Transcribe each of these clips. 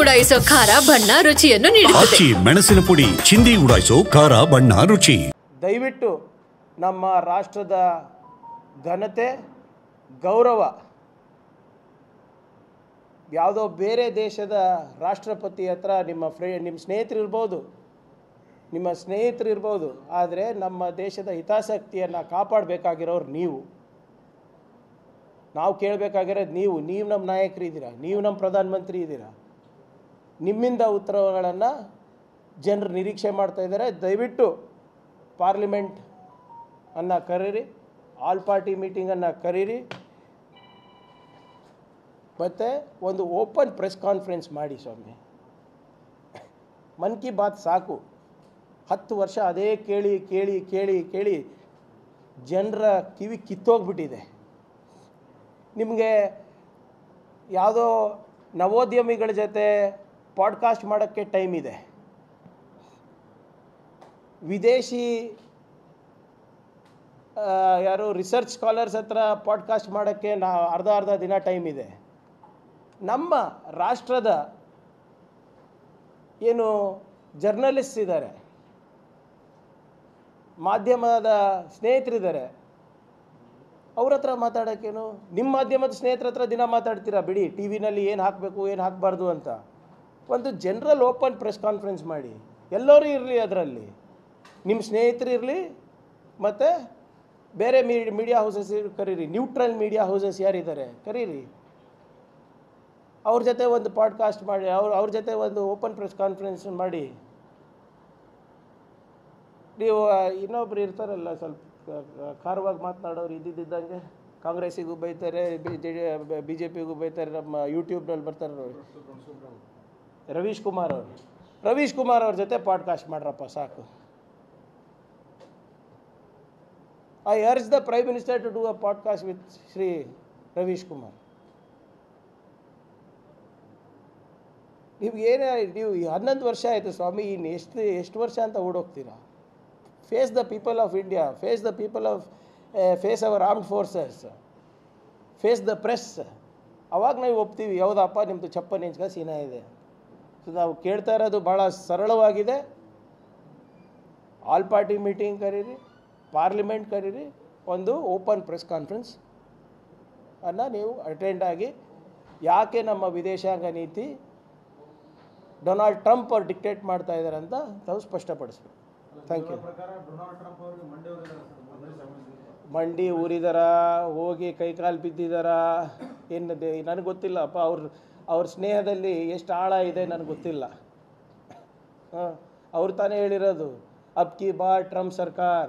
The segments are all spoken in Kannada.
ಉಡಾಯಿಸೋ ಖಾರ ಬಣ್ಣ ರುಚಿಯನ್ನು ನೀಡುತ್ತದೆ. ಮೆಣಸಿನ ಪುಡಿ ಚಿಂದಿ ಉಡಾಯಿಸೋ ಖಾರ ಬಣ್ಣ ರುಚಿ. ದಯವಿಟ್ಟು ನಮ್ಮ ರಾಷ್ಟ್ರದ ಘನತೆ ಗೌರವ ಯಾವುದೋ ಬೇರೆ ದೇಶದ ರಾಷ್ಟ್ರಪತಿ ಹತ್ರ ನಿಮ್ಮ ಸ್ನೇಹಿತರಿರ್ಬೋದು, ಆದರೆ ನಮ್ಮ ದೇಶದ ಹಿತಾಸಕ್ತಿಯನ್ನು ಕಾಪಾಡಬೇಕಾಗಿರೋರು ನೀವು. ನಾವು ಕೇಳಬೇಕಾಗಿರೋದು ನೀವು ನಮ್ಮ ನಾಯಕರಿದ್ದೀರಾ, ನೀವು ನಮ್ಮ ಪ್ರಧಾನಮಂತ್ರಿ ಇದ್ದೀರಾ. ನಿಮ್ಮಿಂದ ಉತ್ತರಗಳನ್ನು ಜನರು ನಿರೀಕ್ಷೆ ಮಾಡ್ತಾಯಿದ್ದಾರೆ. ದಯವಿಟ್ಟು ಪಾರ್ಲಿಮೆಂಟ್ ಅನ್ನು ಕರೀರಿ, ಆಲ್ ಪಾರ್ಟಿ ಮೀಟಿಂಗನ್ನು ಕರೀರಿ, ಮತ್ತು ಒಂದು ಓಪನ್ ಪ್ರೆಸ್ ಕಾನ್ಫರೆನ್ಸ್ ಮಾಡಿ ಸ್ವಾಮಿ. ಮನ್ ಕಿ ಬಾತ್ ಸಾಕು. 10 ವರ್ಷ ಅದೇ ಕೇಳಿ ಕೇಳಿ ಕೇಳಿ ಕೇಳಿ ಜನರ ಕಿವಿ ಕಿತ್ತೋಗ್ಬಿಟ್ಟಿದೆ. ನಿಮಗೆ ಯಾವುದೋ ನವೋದ್ಯಮಿಗಳ ಜೊತೆ ಪಾಡ್ಕಾಸ್ಟ್ ಮಾಡೋಕ್ಕೆ ಟೈಮ್ ಇದೆ, ವಿದೇಶಿ ಯಾರು ರಿಸರ್ಚ್ ಸ್ಕಾಲರ್ಸ್ ಹತ್ರ ಪಾಡ್ಕಾಸ್ಟ್ ಮಾಡೋಕ್ಕೆ ಅರ್ಧ ದಿನ ಟೈಮ್ ಇದೆ. ನಮ್ಮ ರಾಷ್ಟ್ರದ ಏನು ಜರ್ನಲಿಸ್ಟ್ ಇದ್ದಾರೆ, ಮಾಧ್ಯಮದ ಸ್ನೇಹಿತರಿದ್ದಾರೆ, ಅವ್ರ ಹತ್ರ ಮಾತಾಡೋಕ್ಕೇನು? ನಿಮ್ಮ ಮಾಧ್ಯಮದ ಸ್ನೇಹಿತರ ಹತ್ರ ದಿನ ಮಾತಾಡ್ತೀರಾ ಬಿಡಿ, ಟಿ ವಿನಲ್ಲಿ ಏನು ಹಾಕಬೇಕು ಏನು ಹಾಕಬಾರ್ದು ಅಂತ. ಒಂದು ಜನರಲ್ ಓಪನ್ ಪ್ರೆಸ್ ಕಾನ್ಫರೆನ್ಸ್ ಮಾಡಿ, ಎಲ್ಲರೂ ಇರಲಿ, ಅದರಲ್ಲಿ ನಿಮ್ಮ ಸ್ನೇಹಿತರು ಇರಲಿ, ಮತ್ತು ಬೇರೆ ಮೀಡಿಯಾ ಹೌಸಸ್ ಕರೀರಿ, ನ್ಯೂಟ್ರಲ್ ಮೀಡಿಯಾ ಹೌಸಸ್ ಯಾರಿದ್ದಾರೆ ಕರೀರಿ, ಅವ್ರ ಜೊತೆ ಒಂದು ಪಾಡ್ಕಾಸ್ಟ್ ಮಾಡಿ, ಅವ್ರ ಜೊತೆ ಒಂದು ಓಪನ್ ಪ್ರೆಸ್ ಕಾನ್ಫರೆನ್ಸ್ ಮಾಡಿ. ನೀವು ಇನ್ನೊಬ್ರು ಇರ್ತಾರಲ್ಲ ಸ್ವಲ್ಪ ಖಾರವಾಗಿ ಮಾತನಾಡೋರು, ಇದ್ದಿದ್ದಂಗೆ ಕಾಂಗ್ರೆಸ್ಸಿಗೂ ಬೈತಾರೆ, ಬಿ ಜೆ ಪಿಗೂ ಬೈತಾರೆ, ನಮ್ಮ ಯೂಟ್ಯೂಬ್ನಲ್ಲಿ ಬರ್ತಾರೆ ನೋಡಿ, ರವೀಶ್ ಕುಮಾರ್ ಅವ್ರ ಜೊತೆ ಪಾಡ್ಕಾಸ್ಟ್ ಮಾಡ್ರಪ್ಪ ಸಾಕು. I urge the Prime Minister to do a podcast with Shri Ravish Kumar. ನೀವು 11 ವರ್ಷ ಆಯಿತು ಸ್ವಾಮಿ, ಇನ್ನು ಎಷ್ಟು ವರ್ಷ ಅಂತ ಓಡೋಗ್ತೀರಾ? Face the people of India, face our armed forces, face the press. ಅವಾಗ ನಾವು ಒಪ್ತೀವಿ, ಯಾವುದಪ್ಪ ನಿಮ್ಮದು ಚಪ್ಪನ್ ಇಂಚ್ಗ ಸೀನಾ ಇದೆ. ಸೊ ನಾವು ಕೇಳ್ತಾ ಇರೋದು ಭಾಳ ಸರಳವಾಗಿದೆ. ಆಲ್ ಪಾರ್ಟಿ ಮೀಟಿಂಗ್ ಕರೀರಿ, ಪಾರ್ಲಿಮೆಂಟ್ ಕರೀರಿ, ಒಂದು ಓಪನ್ ಪ್ರೆಸ್ ಕಾನ್ಫರೆನ್ಸ್ ಅನ್ನು ನೀವು ಅಟೆಂಡ್ ಆಗಿ, ಯಾಕೆ ನಮ್ಮ ವಿದೇಶಾಂಗ ನೀತಿ ಡೊನಾಲ್ಡ್ ಟ್ರಂಪ್ ಅವ್ರು ಡಿಕ್ಟೇಟ್ ಮಾಡ್ತಾ ಇದ್ದಾರೆ ಅಂತ ತಾವು ಸ್ಪಷ್ಟಪಡಿಸ್ಬೇಕು. Thank you. ಮಂಡಿ ಊರಿದಾರ, ಹೋಗಿ ಕೈಕಾಲು ಬಿದ್ದಿದಾರ, ಏನು ನನಗೆ ಗೊತ್ತಿಲ್ಲ ಅಪ್ಪ. ಅವ್ರ ಸ್ನೇಹದಲ್ಲಿ ಎಷ್ಟು ಆಳ ಇದೆ ನನಗೆ ಗೊತ್ತಿಲ್ಲ. ಅವ್ರು ತಾನೇ ಹೇಳಿರೋದು, ಅಬ್ ಕಿ ಬಾರ್ ಟ್ರಂಪ್ ಸರ್ಕಾರ,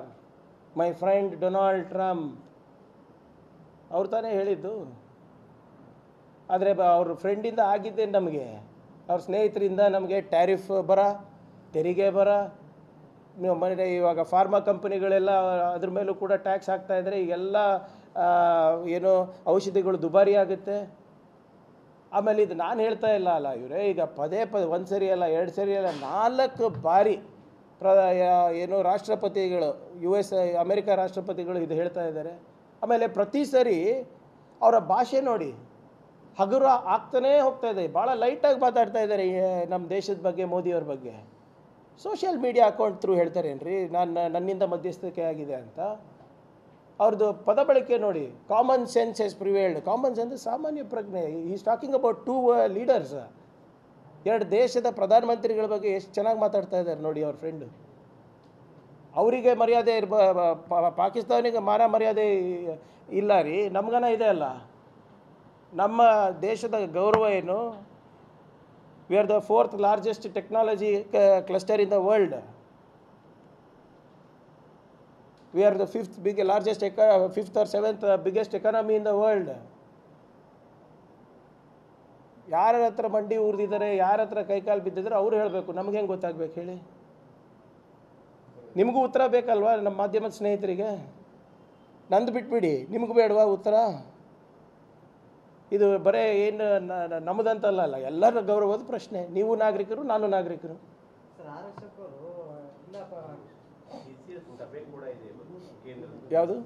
ಮೈ ಫ್ರೆಂಡ್ ಡೊನಾಲ್ಡ್ ಟ್ರಂಪ್, ಅವ್ರು ತಾನೇ ಹೇಳಿದ್ದು. ಆದರೆ ಅವ್ರ ಫ್ರೆಂಡಿಂದ ಆಗಿದ್ದೆ ನಮಗೆ, ಅವ್ರ ಸ್ನೇಹಿತರಿಂದ ನಮಗೆ ಟ್ಯಾರಿಫ್ ಬರ, ತೆರಿಗೆ ಬರ. ಇವಾಗ ಫಾರ್ಮಾ ಕಂಪನಿಗಳೆಲ್ಲ ಅದ್ರ ಮೇಲೂ ಕೂಡ ಟ್ಯಾಕ್ಸ್ ಹಾಕ್ತಾಯಿದ್ರೆ, ಈಗೆಲ್ಲ ಏನು ಔಷಧಿಗಳು ದುಬಾರಿ ಆಗುತ್ತೆ. ಆಮೇಲೆ ಇದು ನಾನು ಹೇಳ್ತಾ ಇಲ್ಲ ಅಲ್ಲ ಇವರೇ, ಈಗ ಪದೇ ಒಂದು ಸರಿ ಅಲ್ಲ, 2 ಸರಿ ಅಲ್ಲ, 4 ಬಾರಿ ಏನು ರಾಷ್ಟ್ರಪತಿಗಳು, ಅಮೆರಿಕ ರಾಷ್ಟ್ರಪತಿಗಳು ಇದು ಹೇಳ್ತಾ ಇದ್ದಾರೆ. ಆಮೇಲೆ ಪ್ರತಿ ಸರಿ ಅವರ ಭಾಷೆ ನೋಡಿ ಹಗುರ ಆಗ್ತಾನೇ ಹೋಗ್ತಾ ಇದೆ, ಭಾಳ ಲೈಟಾಗಿ ಮಾತಾಡ್ತಾ ಇದ್ದಾರೆ ನಮ್ಮ ದೇಶದ ಬಗ್ಗೆ, ಮೋದಿಯವ್ರ ಬಗ್ಗೆ. ಸೋಷಿಯಲ್ ಮೀಡಿಯಾ ಅಕೌಂಟ್ ಥ್ರೂ ಹೇಳ್ತಾರೇನ್ರಿ ನನ್ನಿಂದ ಮಧ್ಯಸ್ಥಿಕೆ ಆಗಿದೆ ಅಂತ. ಅವ್ರದ್ದು ಪದ ಬಳಕೆ ನೋಡಿ, common sense is prevailed. Common sense ಸಾಮಾನ್ಯ ಪ್ರಜ್ಞೆ. ಈಸ್ ಟಾಕಿಂಗ್ ಅಬೌಟ್ 2 ಲೀಡರ್ಸ್, 2 ದೇಶದ ಪ್ರಧಾನಮಂತ್ರಿಗಳ ಬಗ್ಗೆ ಎಷ್ಟು ಚೆನ್ನಾಗಿ ಮಾತಾಡ್ತಾ ಇದ್ದಾರೆ ನೋಡಿ ಅವ್ರ ಫ್ರೆಂಡು. ಅವರಿಗೆ ಮರ್ಯಾದೆ ಪಾಕಿಸ್ತಾನಿಗೆ ಮರ್ಯಾದೆ ಇಲ್ಲ ರೀ, ನಮ್ಗನ ಇದೆ ಅಲ್ಲ. ನಮ್ಮ ದೇಶದ ಗೌರವ ಏನು? We are the 4th largest technology cluster in the world. We are the 5th or 7th biggest economy in the world. ಯಾರ ಹತ್ರ ಮಂಡಿ ಊರ್ದಿದ್ದಾರೆ, ಯಾರ ಹತ್ರ ಕೈಕಾಲು ಬಿದ್ದಿದ್ದಾರೆ ಅವ್ರು ಹೇಳಬೇಕು, ನಮ್ಗೆ ಹೆಂಗೆ ಗೊತ್ತಾಗ್ಬೇಕು ಹೇಳಿ? ನಿಮಗೂ ಉತ್ತರ ಬೇಕಲ್ವಾ ನಮ್ಮ ಮಾಧ್ಯಮದ ಸ್ನೇಹಿತರಿಗೆ? ನಂದು ಬಿಟ್ಬಿಡಿ, ನಿಮಗೂ ಬೇಡವಾ ಉತ್ತರ? ಇದು ಬರೀ ಏನು ನಮ್ಮದಂತಲ್ಲ, ಎಲ್ಲರ ಗೌರವದ ಪ್ರಶ್ನೆ. ನೀವು ನಾಗರಿಕರು, ನಾನು ನಾಗರಿಕರು. ಯಾವುದು?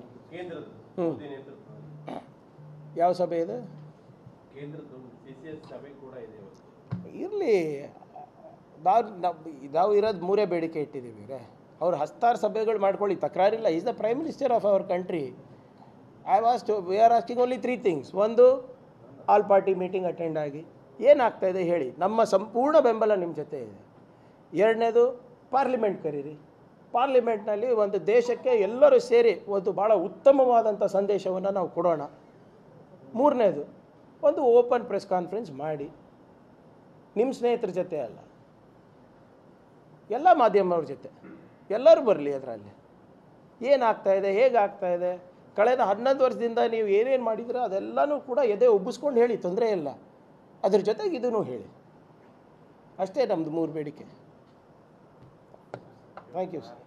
ಯಾವ ಸಭೆ ಇದೆ? ಇರಲಿ, ನೋಡಿ, ನಾವು ಇರೋದು 3 ಬೇಡಿಕೆ ಇಟ್ಟಿದ್ದೀವಿ ರೇ. ಅವ್ರು ಹತ್ತಾರು ಸಭೆಗಳು ಮಾಡ್ಕೊಳ್ಳಿ, ತಕರಾರಿಲ್ಲ. Is the prime minister of our country. We are asking only 3 things. ಒಂದು, ಆಲ್ ಪಾರ್ಟಿ ಮೀಟಿಂಗ್ ಅಟೆಂಡ್ ಆಗಿ ಏನಾಗ್ತಾಯಿದೆ ಹೇಳಿ, ನಮ್ಮ ಸಂಪೂರ್ಣ ಬೆಂಬಲ ನಿಮ್ಮ ಜೊತೆ ಇದೆ. ಎರಡನೇದು, ಪಾರ್ಲಿಮೆಂಟ್ ಕರೀರಿ. ಪಾರ್ಲಿಮೆಂಟ್ನಲ್ಲಿ ಒಂದು ದೇಶಕ್ಕೆ ಎಲ್ಲರೂ ಸೇರಿ ಒಂದು ಭಾಳ ಉತ್ತಮವಾದಂಥ ಸಂದೇಶವನ್ನು ನಾವು ಕೊಡೋಣ. ಮೂರನೇದು, ಒಂದು ಓಪನ್ ಪ್ರೆಸ್ ಕಾನ್ಫರೆನ್ಸ್ ಮಾಡಿ, ನಿಮ್ಮ ಸ್ನೇಹಿತರ ಜೊತೆ ಅಲ್ಲ, ಎಲ್ಲ ಮಾಧ್ಯಮವ್ರ ಜೊತೆ ಎಲ್ಲರೂ ಬರಲಿ. ಅದರಲ್ಲಿ ಏನಾಗ್ತಾಯಿದೆ, ಹೇಗಾಗ್ತಾಯಿದೆ, ಕಳೆದ 11 ವರ್ಷದಿಂದ ನೀವು ಏನೇನು ಮಾಡಿದಿರೋ ಅದೆಲ್ಲನೂ ಕೂಡ ಎದೆ ಉಬ್ಬಿಸ್ಕೊಂಡು ಹೇಳಿ, ತೊಂದರೆ ಇಲ್ಲ. ಅದ್ರ ಜೊತೆಗೆ ಇದನ್ನು ಹೇಳಿ. ಅಷ್ಟೇ ನಮ್ಮದು 3 ಬೇಡಿಕೆ. Thank you sir.